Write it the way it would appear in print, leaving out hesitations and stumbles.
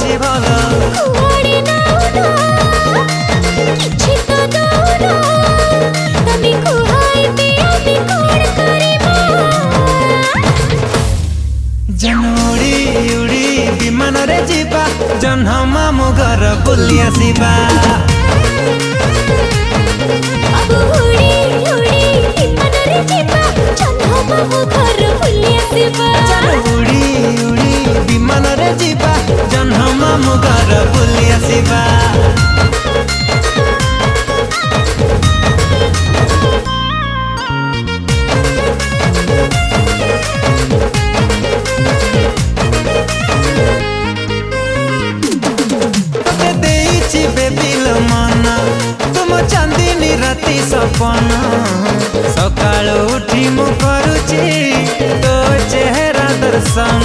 ଅଛି ଭଲ କୁଆଡ଼େ ନାଉନ କିଛି ତ ଦଉନ ତମେ କୁହାଇବେ ଆମେ କଣ କରିବା ଉଡ଼ି ଉଡ଼ି ବିମାନରେ ଯିବା ଜହ୍ନ ମାମୁଁ ଘର ବୁଲି ଆସିବା अब उड़ी उड़ी विमाନରେ ଯିବା ଜହ୍ନ ମାମୁଁ ଘର ବୁଲି ଆସିବା उड़ी उड़ी विमाନରେ ଯିବା ଜହ୍ନ ମାମୁଁ ଘର ବୁଲି ଆସିବା तोते देइछि बेबिल मन तुम चांदनी राति सपन सकाळ उठी मु करूची तो चेहरा दर्शन